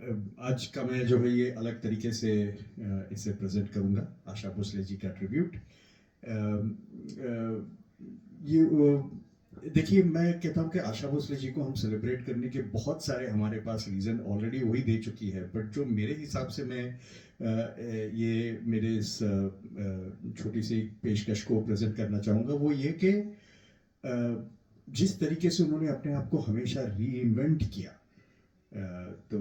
आज का मैं जो है ये अलग तरीके से इसे प्रेजेंट करूँगा, आशा भोसले जी का ट्रिब्यूट। ये देखिए, मैं कहता हूँ कि आशा भोसले जी को हम सेलिब्रेट करने के बहुत सारे हमारे पास रीज़न ऑलरेडी वही दे चुकी है, बट जो मेरे हिसाब से मैं ये मेरे इस छोटी सी पेशकश को प्रेजेंट करना चाहूँगा, वो ये कि जिस तरीके से उन्होंने अपने आप को हमेशा री इन्वेंट किया, तो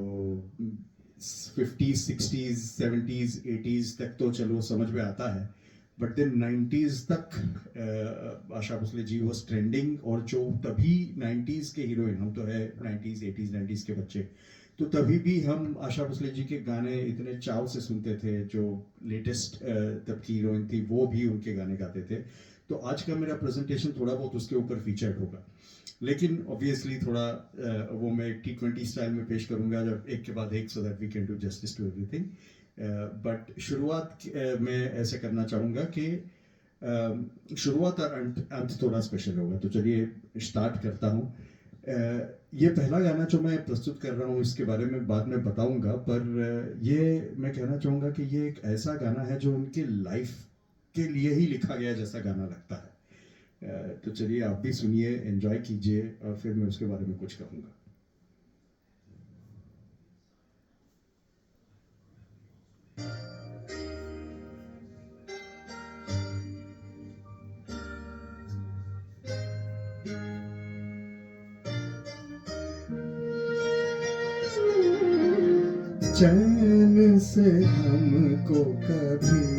50s 60s 70s 80s तक तो चलो समझ में आता है, बट देन 90s तक आशा भोसले जी वॉज ट्रेंडिंग। और जो तभी 90s के हीरोइन, हम तो है 90s 80s 90s के बच्चे, तो तभी भी हम आशा भोसले जी के गाने इतने चाव से सुनते थे। जो लेटेस्ट तब की हीरोइन थी वो भी उनके गाने गाते थे। तो आज का मेरा प्रेजेंटेशन थोड़ा बहुत उसके ऊपर फीचर्ड होगा, लेकिन ऑब्वियसली थोड़ा वो मैं T20 स्टाइल में पेश करूंगा, जब एक के बाद एक, so that we can do justice to everything. But शुरुआत मैं ऐसे करना चाहूँगा कि शुरुआत और अंत अंत थोड़ा स्पेशल होगा। तो चलिए स्टार्ट करता हूँ। ये पहला गाना जो मैं प्रस्तुत कर रहा हूँ इसके बारे में बाद में बताऊंगा, पर ये मैं कहना चाहूँगा कि ये एक ऐसा गाना है जो उनके लाइफ के लिए ही लिखा गया जैसा गाना लगता है। तो चलिए आप भी सुनिए, एंजॉय कीजिए, और फिर मैं उसके बारे में कुछ कहूँगा। चैन से हमको कभी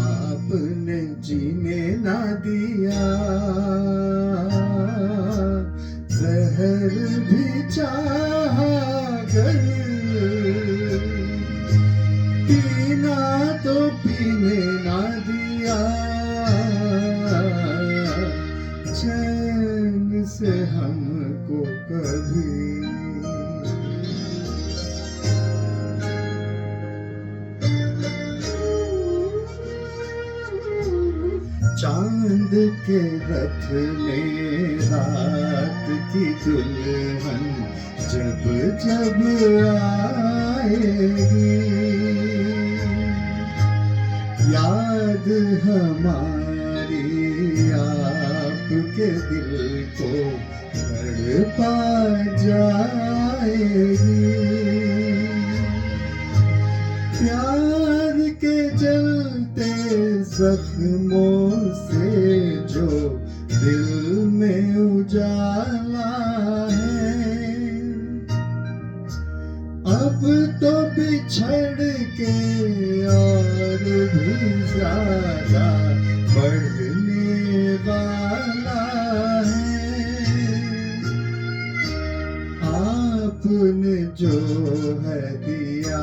आपने जीने ना दिया, जहर भी चाहा कर पीना तो पीने ना दिया, चैन से हमको कभी। चांद के रथ में रात की दुल्हन जब जब आएगी, याद हमारी आपके दिल को तड़पा जाएगी। प्यार के जलते जख्मों से जो दिल में उजाला है, अब तो बिछड़ के और भी ज्यादा बढ़ने वाला है। आपने जो है दिया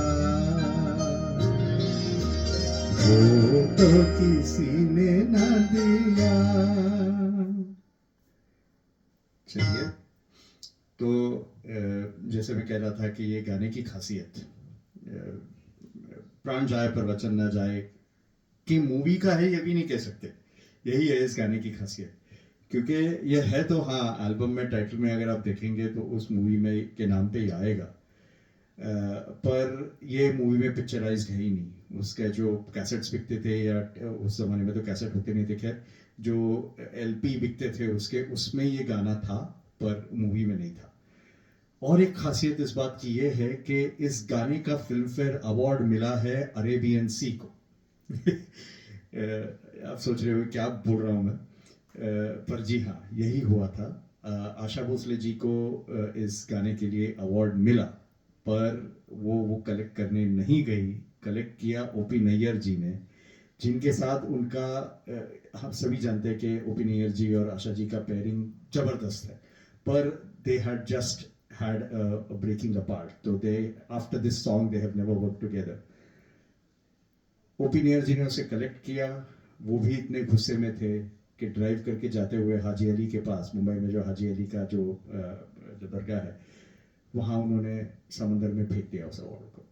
वो तो किसी ने ना दिया। चलिए, तो जैसे मैं कह रहा था कि ये गाने की खासियत, प्राण जाए पर वचन ना जाए, कि मूवी का है ये भी नहीं कह सकते। यही है इस गाने की खासियत, क्योंकि ये है तो हाँ, एल्बम में टाइटल में अगर आप देखेंगे तो उस मूवी में के नाम पे ही आएगा, पर ये मूवी में पिक्चराइज्ड है ही नहीं। उसके जो कैसेट्स बिकते थे, या उस जमाने में तो कैसेट होते नहीं थे, खैर जो LP बिकते थे उसके, उसमें ये गाना था, पर मूवी में नहीं था। और एक खासियत इस बात की ये है कि इस गाने का फिल्म फेयर अवार्ड मिला है अरेबियन सी को। आप सोच रहे हो क्या बोल रहा हूँ मैं, पर जी हाँ, यही हुआ था। आशा भोसले जी को इस गाने के लिए अवार्ड मिला, पर वो कलेक्ट करने नहीं गई। कलेक्ट किया OP नैयर जी ने, जिनके साथ उनका हम सभी जानते हैं कि OP नैयर जी और आशा जी का पेयरिंग जबरदस्त है, पर they had just had a breaking apart. So they, after this song, they have never worked together. OP Nayyar ji ने उसे कलेक्ट किया। वो भी इतने गुस्से में थे कि ड्राइव करके जाते हुए हाजी अली के पास, मुंबई में जो हाजी अली का जो दरगाह है, वहाँ उन्होंने समंदर में फेंक दिया उस अवार्ड को।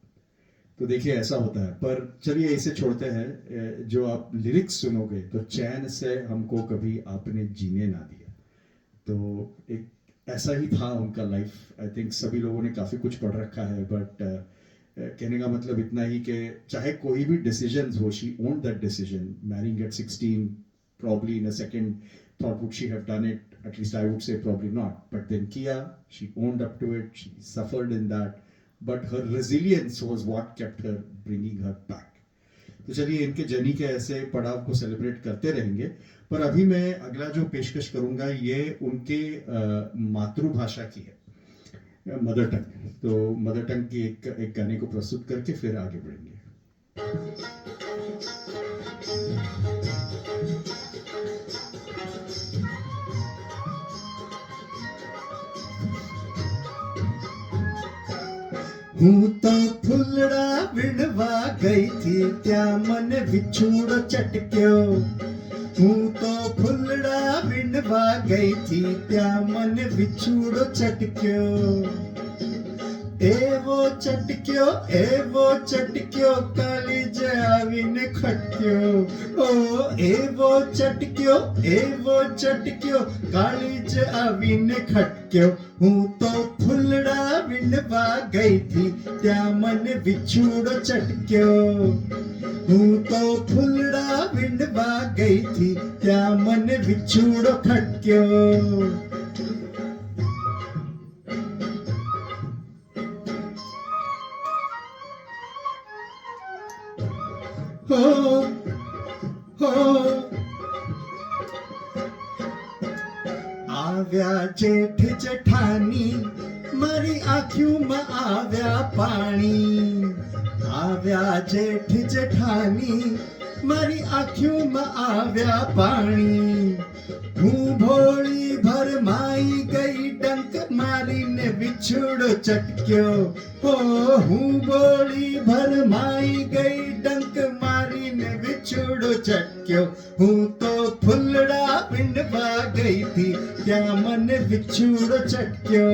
तो देखिए ऐसा होता है। पर चलिए इसे छोड़ते हैं। जो आप लिरिक्स सुनोगे तो चैन से हमको कभी आपने जीने ना दिया, तो एक ऐसा ही था उनका लाइफ। आई थिंक सभी लोगों ने काफ़ी कुछ पढ़ रखा है, बट कहने का मतलब इतना ही कि चाहे कोई भी डिसीजन हो, she own that decision, marrying at 16, probably in a second thought would she have done it, at least I would say probably not, but then Kia, she owned up to it, she suffered in that, but her resilience was what kept her, bringing her back. तो चलिए इनके journey के ऐसे पड़ाव को celebrate करते रहेंगे, पर अभी मैं अगला जो पेशकश करूंगा ये उनके मातृभाषा की है, मदर टंग। तो मदर टंग की एक गाने को प्रस्तुत करके फिर आगे बढ़ेंगे। હું તો ફૂલડા વીણવા ગઈ थी ત્યાં મને વિછુડો ચટક્યો। હું તો ફૂલડા વીણવા ગઈ थी ત્યાં મને વિછુડો ચટક્યો। એવો ચટક્યો કાળીજ આવીને ખટક્યો। ઓ એવો ચટક્યો કાળીજ આવીને ખટક્યો। હું તો ફૂલડા વીણવા ગઈ थी ત્યાં મને વિછુડો ચટક્યો। હું તો ફૂલડા વીણવા ગઈ थी ત્યાં મને વિછુડો ખટક્યો। हो हो आव्या जेठ जेठानी मारी आँखों में आव्या पानी। आव्या जेठ जेठानी मारी आँखों में आव्या पानी। हूँ भोली भर माई गई डंक मारी ने विछुड़ो चटक्यो। हो हूँ भोली भर माई गई डंक मारी ने विछुड़ो चटक्यो। हूँ तो फुलड़ा विंडवा गई थी क्या मन विछुड़ो चटक्यो।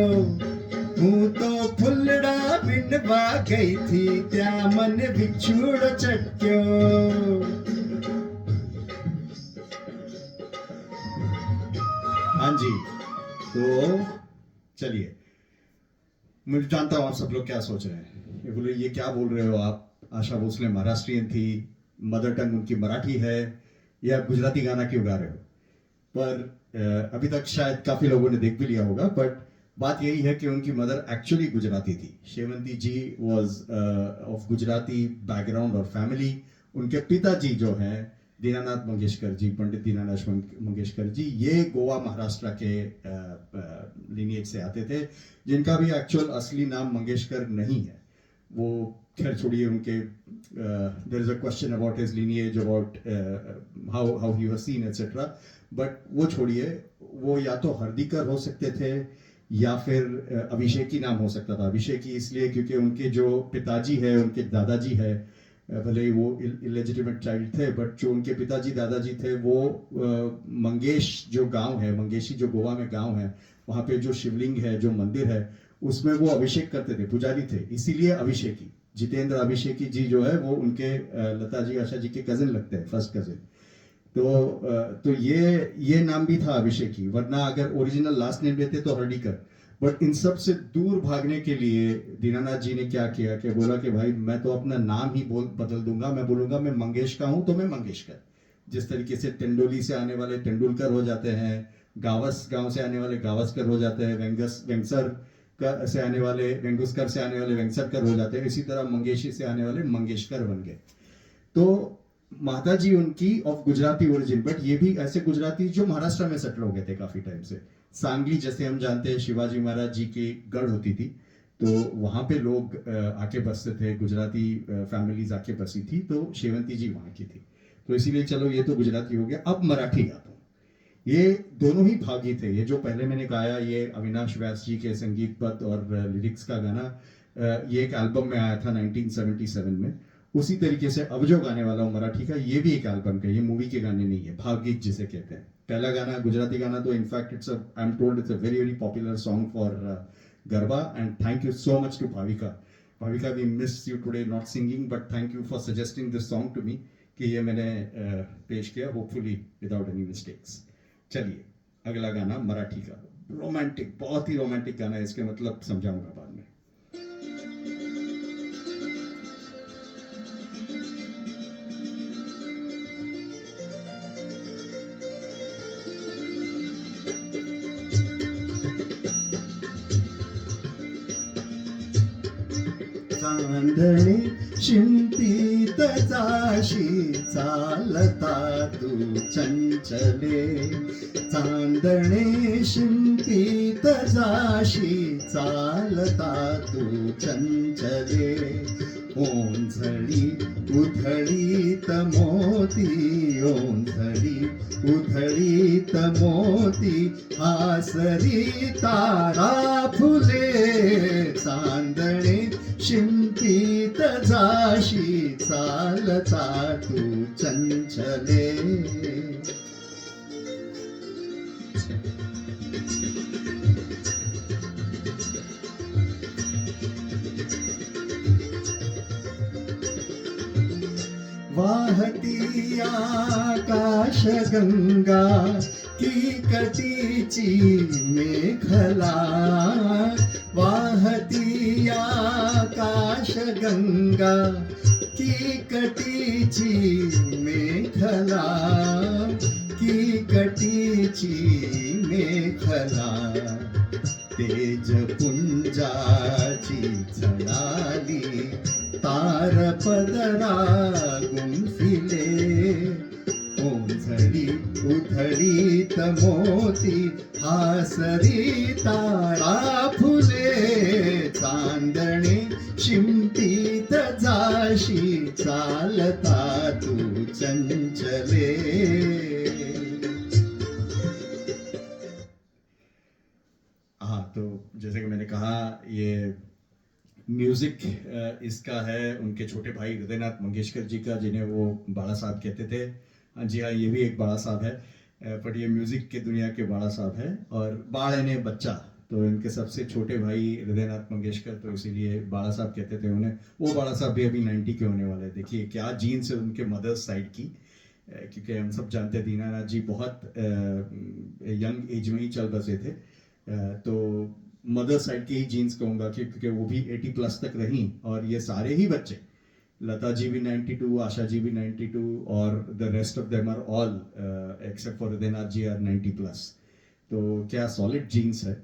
हूँ तो फुलड़ा विंडवा गई थी क्या मन विछुड़ो चटक्यो। हाँ जी, तो चलिए, मुझे जानता हूँ आप सब लोग क्या सोच रहे हैं। ये बोले ये क्या बोल रहे हो आप, आशा भोसले महाराष्ट्रियन थी, मदर टंग उनकी मराठी है, या गुजराती गाना क्यों गा रहे हो। पर अभी तक शायद काफी लोगों ने देख भी लिया होगा, बट बात यही है कि उनकी मदर एक्चुअली गुजराती थी। शेवंती जी वॉज ऑफ गुजराती बैकग्राउंड और फैमिली। उनके पिताजी जो हैं दीनानाथ मंगेशकर जी, पंडित दीनानाथ मंगेशकर जी, ये गोवा महाराष्ट्र के लिनिएज से आते थे, जिनका भी एक्चुअल असली नाम मंगेशकर नहीं है। वो खैर छोड़िए, उनके there is a question about his lineage, about how he was seen etcetera, but वो छोड़िए। वो या तो हरदीकर हो सकते थे या फिर अभिषेकी नाम हो सकता था। अभिषेकी इसलिए क्योंकि उनके जो पिताजी है, उनके दादाजी है, भले ही वो इलेजिटिमेट चाइल्ड थे, बट जो उनके पिताजी दादाजी थे वो मंगेश जो गांव है, मंगेशी जो गोवा में गांव है, वहाँ पे जो शिवलिंग है, जो मंदिर है, उसमें वो अभिषेक करते थे, पुजारी थे, इसीलिए अभिषेकी। जितेंद्र अभिषेकी जी जो है वो उनके लता जी, आशा जी के कजिन लगते हैं, फर्स्ट कजिन। तो ये नाम भी था अभिषेकी, वरना अगर ओरिजिनल लास्ट नेम लेते तो हर्डीकर। बट इन सब से दूर भागने के लिए दीनानाथ जी ने क्या किया कि बोला कि भाई मैं तो अपना नाम ही बदल दूंगा, मैं बोलूंगा मैं मंगेश का हूं तो मैं मंगेशकर। जिस तरीके से टेंडोली से आने वाले तेंदुलकर हो जाते हैं, गावस गांव से आने वाले गावस्कर हो जाते हैं, वेंगसर से आने वाले वेंगुस्कर से आने वाले वेंगसरकर हो जाते हैं, इसी तरह मंगेशी से आने वाले मंगेशकर बन गए। तो माता जी उनकी ऑफ गुजराती ओरिजिन, बट ये भी ऐसे गुजराती जो महाराष्ट्र में सेटल हो गए थे काफी टाइम से। सांगली जैसे हम जानते हैं शिवाजी महाराज जी की गढ़ होती थी, तो वहां पे लोग आके बसते थे, गुजराती फैमिलीज आके बसी थी, तो शेवंती जी वहां की थी। तो इसीलिए चलो ये तो गुजराती हो गया। अब मराठी गाता हूँ। ये दोनों ही भागी थे। ये जो पहले मैंने गाया, ये अविनाश व्यास जी के संगीतबद्ध और लिरिक्स का गाना, ये एक एल्बम में आया था 1977 में। उसी तरीके से अब जो गाने वाला हूँ मराठी का, ये भी एक एल्बम का, ये मूवी के गाने नहीं है, भावगीत जिसे कहते हैं। पहला गाना गुजराती गाना तो in fact it's I am told it's a very very popular song for garba, and thank you so much to Bhavika. Bhavika, we miss you today not singing, but thank you for suggesting this song to me कि ये मैंने पेश किया, hopefully without any mistakes. चलिए अगला गाना मराठी का, romantic, बहुत ही रोमांटिक गाना है, इसके मतलब समझाऊंगा बाद में। चांदणे शिंपीत जाशी चालता तू चंचले, चांदणे शिंपीत जाशी चालता तू चंचले, ओंझळी उधळीत मोती, ओंझळी उधळीत मोती, हासरी तारा फुले, चांदणे शिंपीत जाशी चालता तू चंचले। वाहती आकाश गंगा की कटीची मेखला, वाहती आकाश गंगा की कटीची मेखला, की कटीची मेखला, तेज पुंजाची झळाली तार पदरा गुंफिले, ओंझळी उधळीत मोती, हासरी तारा फुले, चांदणे शिंपीत जाशी चालता तू चंचले। हाँ, तो जैसे कि मैंने कहा, ये म्यूजिक इसका है उनके छोटे भाई हृदयनाथ मंगेशकर जी का, जिन्हें वो बाड़ा साहब कहते थे। हाँ जी हाँ, ये भी एक बाड़ा साहब है, पर ये म्यूजिक के दुनिया के बाड़ा साहब है। और बाड़ यानी बच्चा, तो इनके सबसे छोटे भाई हृदयनाथ मंगेशकर, तो इसीलिए बाड़ा साहब कहते थे उन्हें। वो बाड़ा साहब भी अभी 90 के होने वाले हैं। देखिए क्या जीन्स है उनके मदर्स साइड की, क्योंकि हम सब जानते हैं दीनानाथ जी बहुत यंग एज में ही चल बसे थे, तो मदर साइड की ही जीन्स कहूँगा, क्योंकि वो भी 80+ तक रही। और ये सारे ही बच्चे, लता जी भी 92, आशा जी भी 92, और the rest of them are all except for Hridaynath ji are 90+। तो क्या सॉलिड जीन्स है।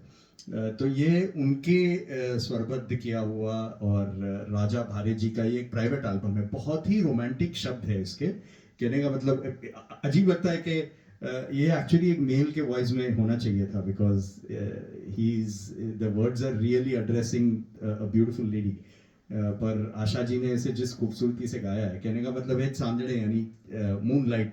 तो ये उनके स्वरबद्ध किया हुआ, और राजा भारे जी का ये एक प्राइवेट एल्बम है। बहुत ही रोमांटिक शब्द है इसके, कहने का मतलब अजीब लगता है कि ये एक्चुअली एक मेल के वॉइस में होना चाहिए था, because he is the words are really addressing a beautiful lady. पर आशा जी ने इसे जिस खूबसूरती से गाया है, कहने का मतलब है चांदड़े यानी मूनलाइट।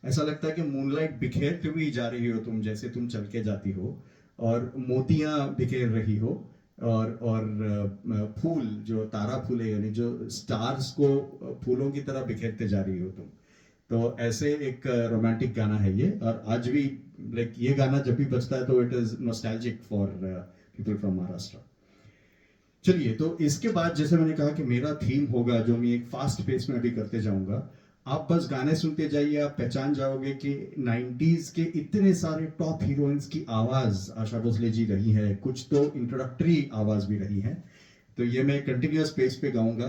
ऐसा लगता है कि मूनलाइट बिखेरते हुई जा रही हो तुम, जैसे तुम चल के जाती हो, और मोतियां बिखेर रही हो, और फूल जो तारा फूले यानी जो स्टार्स को फूलों की तरह बिखेरते जा रही हो तुम। तो ऐसे एक रोमांटिक गाना है ये, और आज भी लाइक ये गाना जब भी बजता है तो it is nostalgic for people from Maharashtra. चलिए, तो इसके बाद जैसे मैंने कहा कि मेरा थीम होगा जो मैं एक फास्ट पेस में अभी करते जाऊंगा। आप बस गाने सुनते जाइए, आप पहचान जाओगे कि 90s के इतने सारे टॉप हीरोइंस की आवाज आशा भोसले जी रही है, कुछ तो इंट्रोडक्टरी आवाज भी रही है। तो ये मैं कंटिन्यूअस पेस पे गाऊंगा,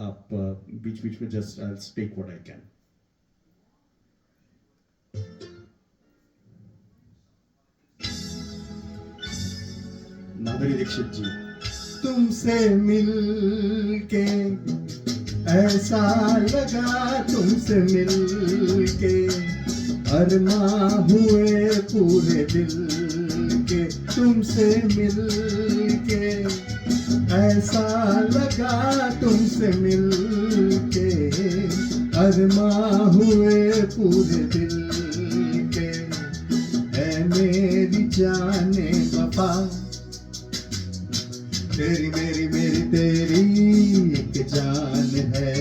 आप बीच बीच में just I speak what I can. Madhuri Dixit ji. तुमसे मिलके ऐसा लगा, तुमसे मिलके अरमा हुए पूरे दिल के, तुमसे मिलके ऐसा लगा, तुमसे मिलके अरमा हुए पूरे दिल के, ऐ मेरी जाने वफा, तेरी मेरी मेरी तेरी एक जान है,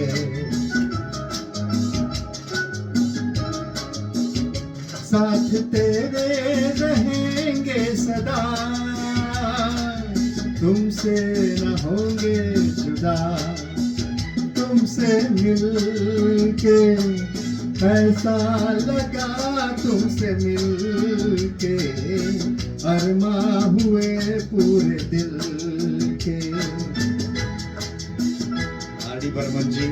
साथ तेरे रहेंगे सदा, तुमसे न होंगे जुदा, तुमसे मिलके ऐसा लगा, तुमसे मिलके अरमा हुए पूरे दिल के। आर.डी. बर्मन जी,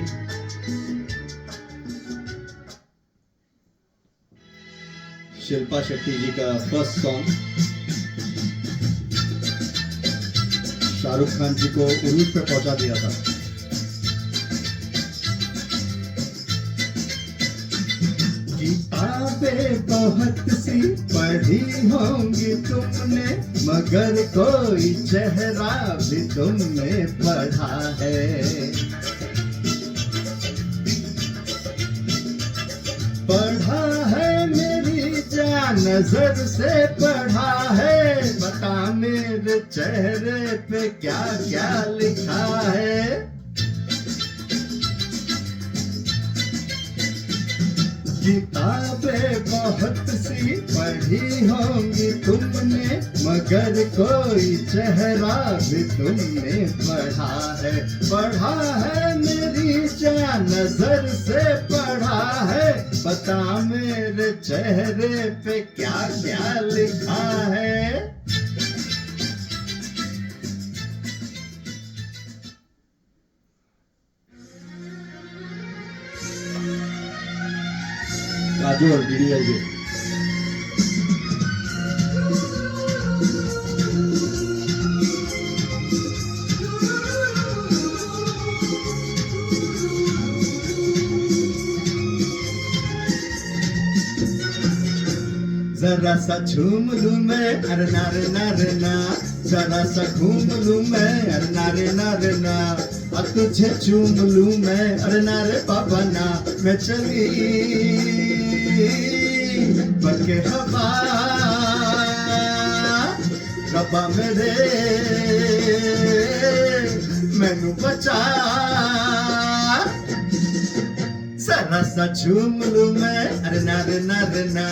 शिल्पा शेट्टी जी का फर्स्ट सॉन्ग शाहरुख खान जी को उरूज पे पहुंचा दिया था। किताबें बहुत सी पढ़ी होंगी तुमने, मगर कोई चेहरा भी तुमने पढ़ा है। पढ़ा है मेरी जान नजर से पढ़ा है, बता मेरे चेहरे पे क्या क्या लिखा है। किताबें बहुत सी पढ़ी होंगी तुमने, मगर कोई चेहरा भी तुमने पढ़ा है। पढ़ा है मेरी जान नजर से पढ़ा है, बता मेरे चेहरे पे क्या क्या लिखा है। राजू और डीडीएलजे। जरा सा झूम लूं मैं, अरे नारे नारे ना, जरा सा घूम लूं मैं, अरे नारे नारे ना, अब तुझे चूम लूं मैं, अरे नारे बाबा ना। मैं चली बके हवा रब्बा मेरे मैनू बचा, जरा सा झूम लूं मैं, अरे नारे नारे ना,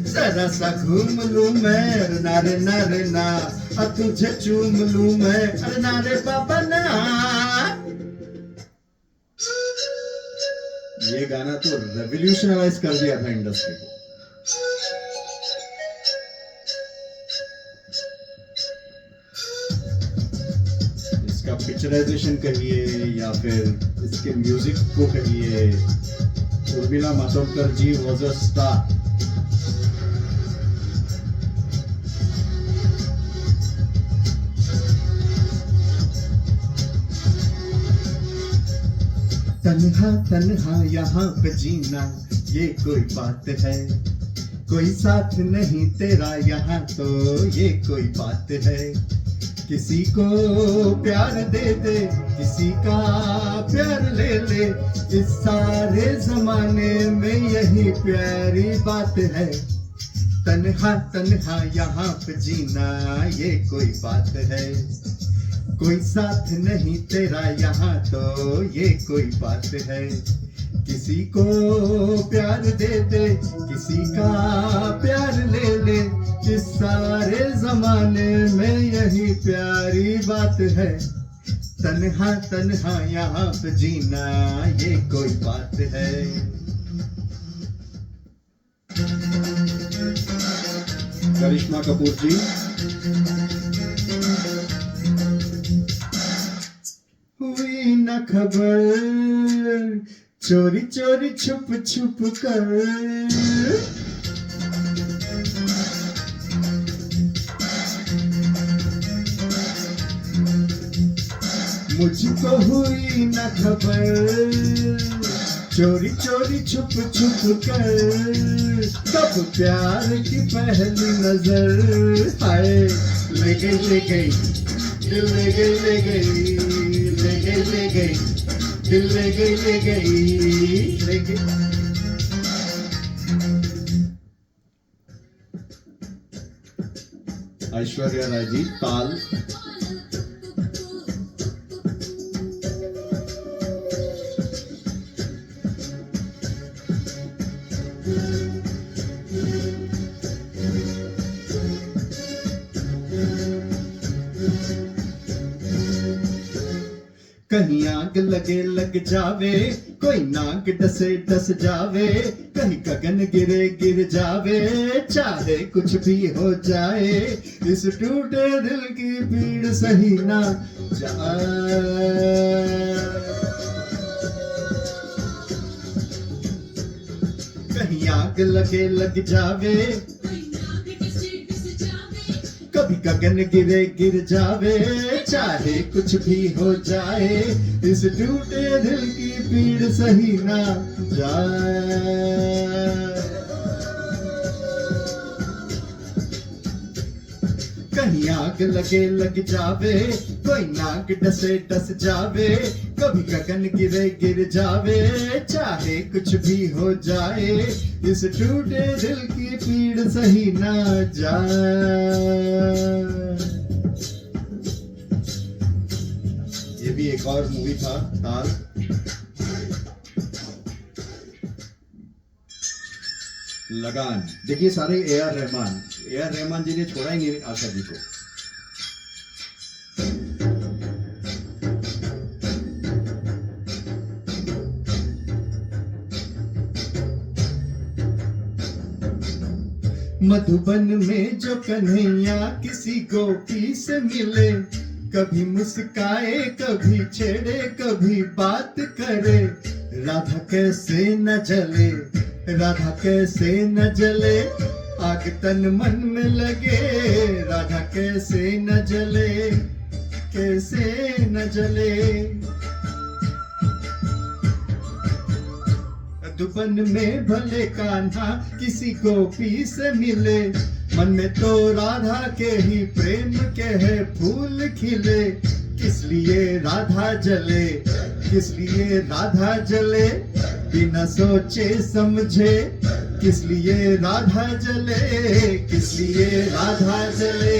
जरा सा घूम लूं मैं, अरे नारे नारे ना, अब तुझे चूम लूं मैं, अरे नारे बाबा ना। ये गाना तो रेवोल्यूशनराइज कर दिया था इंडस्ट्री को। इसका पिक्चराइजेशन कहिए या फिर इसके म्यूजिक को कहिए, उर्मिला मातोंडकर जी वाज अ स्टार। तन्हा तन्हा यहाँ पे जीना ये कोई बात है, कोई साथ नहीं तेरा यहाँ तो ये कोई बात है। किसी को प्यार दे दे, किसी का प्यार ले ले, इस सारे जमाने में यही प्यारी बात है। तन्हा तन्हा यहाँ पे जीना ये कोई बात है, कोई साथ नहीं तेरा यहाँ तो ये कोई बात है। किसी को प्यार दे दे, किसी का प्यार ले ले, इस सारे जमाने में यही प्यारी बात है। तन्हा तन्हा यहाँ पे जीना ये कोई बात है। करिश्मा कपूर जी, हुई न खबर चोरी चोरी छुप छुप कर, मुझको हुई न खबर चोरी चोरी छुप छुप कर, कब प्यार की पहली नजर हाय ले गई दिल ले गई दिल ले गई। ऐश्वर्या राय जी, ताल। कहीं आग लगे लग जावे, कोई नाग डसे डस जावे, कहीं गगन गिरे गिर जावे, चाहे कुछ भी हो जाए, इस टूटे दिल की पीड़ सही ना जाए। कहीं आग लगे लग जावे, कभी गगन गिरे गिर जावे, चाहे कुछ भी हो जाए, इस टूटे दिल की पीड़ सही ना जाए। कहीं आग लगे लग जावे, कोई नाग डसे डस जावे, कभी गगन गिरे गिर जावे, चाहे कुछ भी हो जाए, इस टूटे दिल की पीड़ सही ना जाए। ये भी एक और मूवी था, ताल। लगान देखिए, सारे ए आर रहमान जी ने छोड़ा ही नहीं आशा जी को। मधुबन में जो कन्हैया किसी गोपी से मिले, कभी मुस्काए कभी छेड़े कभी बात करे, राधा कैसे न जले, राधा कैसे न जले, आग तन मन में लगे, राधा कैसे न जले, कैसे न जले। मधुबन में भले कान्हा किसी गोपी से मिले, मन में तो राधा के ही प्रेम के है फूल खिले, किस लिए राधा जले, किस लिए राधा जले, बिना सोचे समझे, किस लिए राधा जले, किस लिए राधा जले।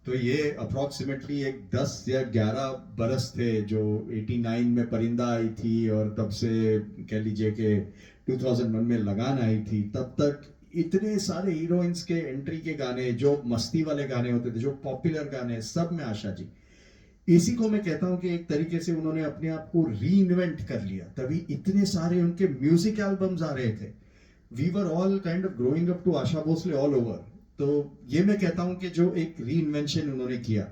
तो ये अप्रोक्सीमेटली एक 10 या 11 बरस थे जो 89 में परिंदा आई थी, और तब से कह लीजिए कि 2001 में लगान आई थी, तब तक इतने सारे हीरोइंस के एंट्री के गाने, जो मस्ती वाले गाने होते थे, जो पॉपुलर गाने, सब में आशा जी। इसी को मैं कहता हूं कि एक तरीके से उन्होंने अपने आप को री इन्वेंट कर लिया, तभी इतने सारे उनके म्यूजिक एल्बम्स आ रहे थे। We were all kind of growing up to Asha Bhosle all over. तो ये मैं कहता हूं कि जो एक री इन्वेंशन उन्होंने किया,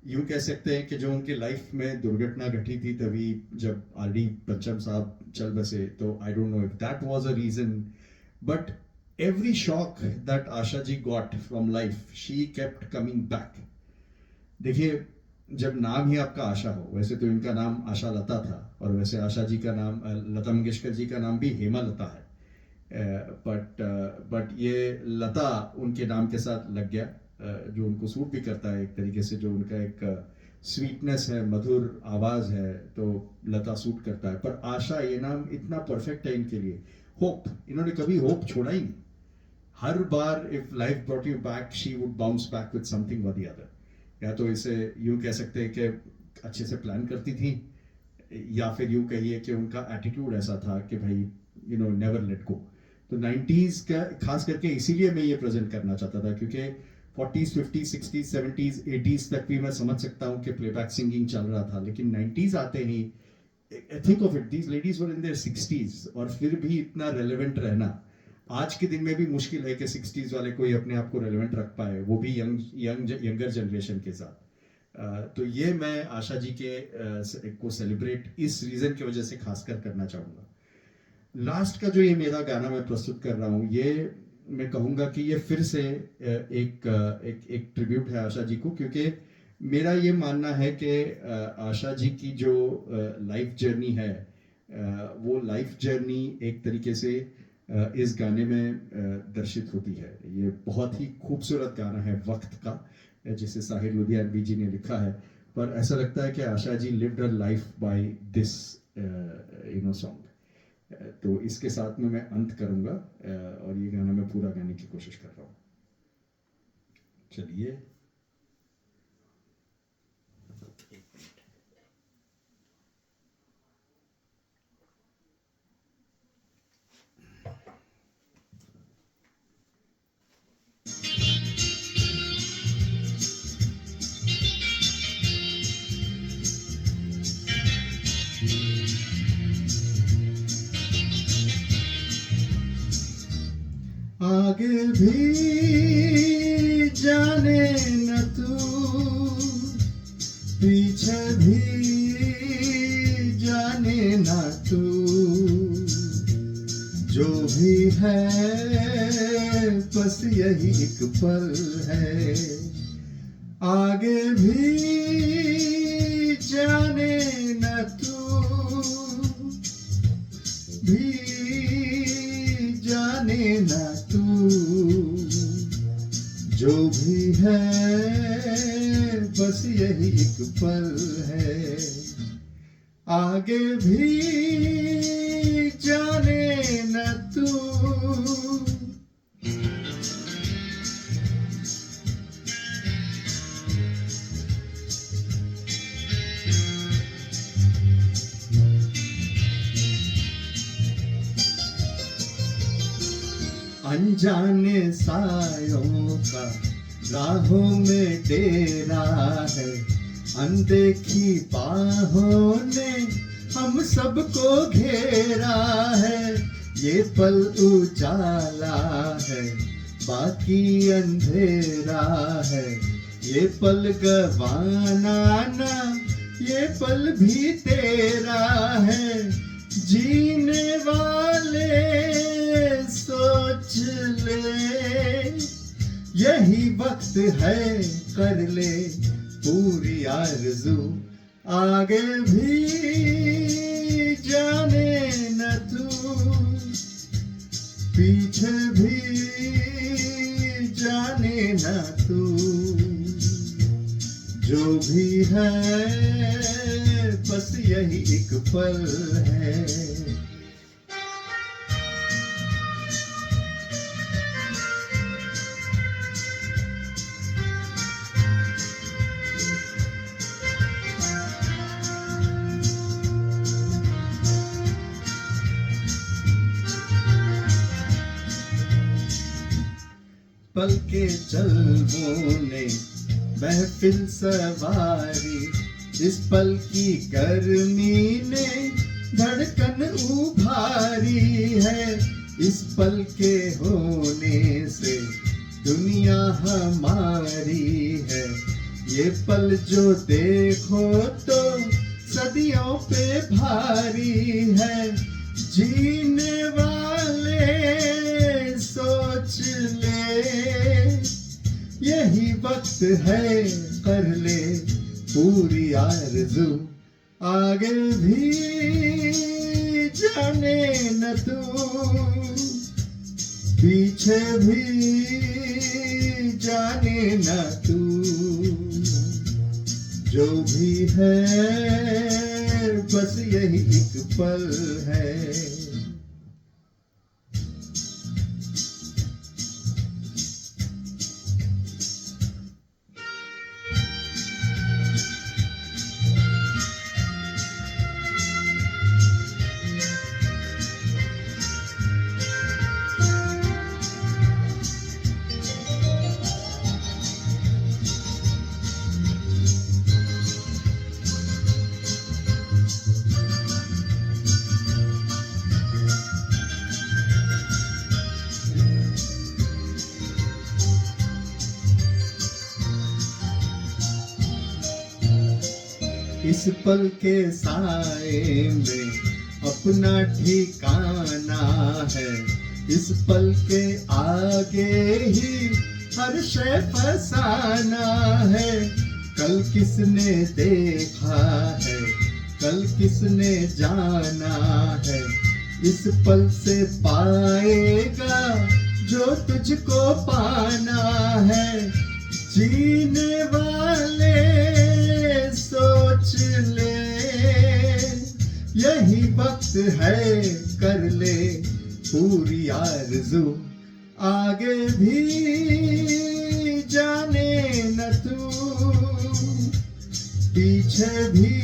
यूं कह सकते हैं कि जो उनकी लाइफ में दुर्घटना घटी थी तभी, जब आर डी पंचम साहब चल बसे, तो I don't know if that was a reason, but every shock that Asha ji got from life, she kept coming back. देखिए, जब नाम ही आपका आशा हो, वैसे तो इनका नाम आशा लता था, और वैसे आशा जी का नाम, लता मंगेशकर जी का नाम भी हेमा लता है, बट ये लता उनके नाम के साथ लग गया, जो उनको सूट भी करता है एक तरीके से, जो उनका एक स्वीटनेस है, मधुर आवाज है, तो लता सूट करता है। पर आशा ये नाम इतना परफेक्ट है इनके लिए। होप, इन्होंने कभी होप छोड़ा ही नहीं। हर बार if life brought you back, she would bounce back with something और द अदर। या तो इसे यूं कह सकते हैं कि अच्छे से प्लान करती थी, या फिर यूं कहिए कि उनका एटीट्यूड ऐसा था कि भाई नेवर लेट गो। तो 90s का खास करके इसीलिए मैं ये प्रेजेंट करना चाहता था, क्योंकि 40s 50s 60s 70s 80s तक भी मैं समझ सकता हूँ कि प्लेबैक सिंगिंग चल रहा था, लेकिन 90s आते ही, think of it, these ladies were in there 60s और फिर भी इतना रेलेवेंट रहना आज के दिन में भी मुश्किल है कि 60s वाले कोई अपने आप को रेलेवेंट रख पाए, वो भी यंगर जनरेशन के साथ। तो ये मैं आशा जी के को सेलिब्रेट इस रीजन की वजह से खासकर करना चाहूँगा। लास्ट का जो ये मेरा गाना मैं प्रस्तुत कर रहा हूँ, ये मैं कहूँगा कि ये फिर से एक ट्रिब्यूट है आशा जी को, क्योंकि मेरा ये मानना है कि आशा जी की जो लाइफ जर्नी है, वो लाइफ जर्नी एक तरीके से इस गाने में दर्शित होती है। ये बहुत ही खूबसूरत गाना है वक्त का, जिसे साहिर लुधियानवी जी ने लिखा है, पर ऐसा लगता है कि Asha ji lived her life by this song. तो इसके साथ में मैं अंत करूंगा, और ये गाना मैं पूरा गाने की कोशिश कर रहा हूँ। चलिए। आगे भी जाने न तू, पीछे भी जाने न तू, जो भी है बस यही एक पल है। आगे भी जाने न तू, भी जाने न तू, जो भी है बस यही एक पल है। आगे भी जाने न तू। अनजाने सायों का राहों में डेरा है, अनदेखी बाहों ने हम सबको घेरा है। ये पल उजाला है बाकी अंधेरा है, ये पल गवाना ना ये पल भी तेरा है। जीने वाले सोच ले यही वक्त है, कर ले पूरी आरज़ू। आगे भी जाने न तू, पीछे भी जाने न तू, जो भी है बस यही एक पल है। पल के चलवों ने महफिल सवारी, इस पल की गर्मी ने धड़कन उभारी है। इस पल के होने से दुनिया हमारी है, ये पल जो देखो तो सदियों पे भारी है। जीने वाले सोच ले यही वक्त है, कर ले पूरी आरज़ू। आगे भी जाने न तू, पीछे भी जाने न तू, जो भी है बस यही एक पल है। इस पल के साए में अपना ठिकाना है, इस पल के आगे ही हर शय फसाना है। कल किसने देखा है, कल किसने जाना है, इस पल से पाएगा जो तुझको पाना है। जीने वाले सोच ले यही वक्त है, कर ले पूरी आरज़ू। आगे भी जाने न तू, पीछे भी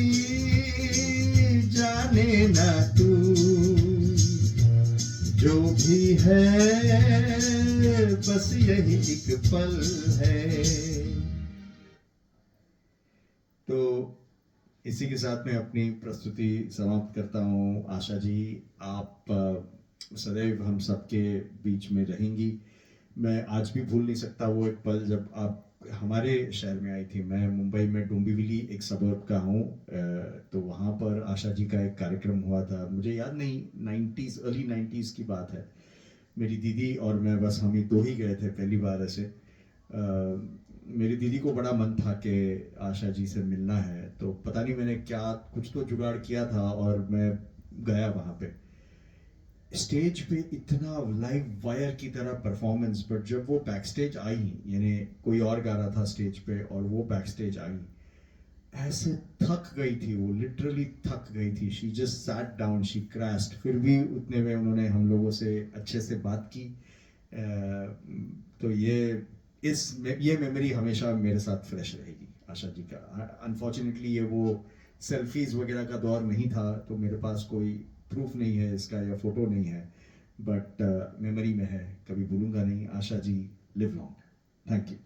जाने न तू, जो भी है बस यही एक पल है। तो इसी के साथ मैं अपनी प्रस्तुति समाप्त करता हूँ। आशा जी, आप सदैव हम सबके बीच में रहेंगी। मैं आज भी भूल नहीं सकता वो एक पल जब आप हमारे शहर में आई थी। मैं मुंबई में डोंबिवली एक सबर्ब का हूँ, तो वहाँ पर आशा जी का एक कार्यक्रम हुआ था। मुझे याद नहीं, 90s, अर्ली 90s की बात है। मेरी दीदी और मैं, बस हम ही दो ही गए थे पहली बार ऐसे। मेरी दीदी को बड़ा मन था कि आशा जी से मिलना है, तो पता नहीं मैंने क्या कुछ तो जुगाड़ किया था और मैं गया वहाँ पे। स्टेज पे इतना लाइव वायर की तरह परफॉर्मेंस, बट जब वो बैक स्टेज आई, यानी कोई और गा रहा था स्टेज पे और वो बैक स्टेज आई, ऐसे थक गई थी वो, लिटरली थक गई थी। She just sat down, she crashed. फिर भी उतने में उन्होंने हम लोगों से अच्छे से बात की। तो ये मेमोरी हमेशा मेरे साथ फ्रेश रहेगी आशा जी का। अनफॉर्चुनेटली ये वो सेल्फीज वगैरह का दौर नहीं था, तो मेरे पास कोई प्रूफ नहीं है इसका या फोटो नहीं है, बट मेमोरी में है, कभी भूलूंगा नहीं। Asha ji, live long. Thank you.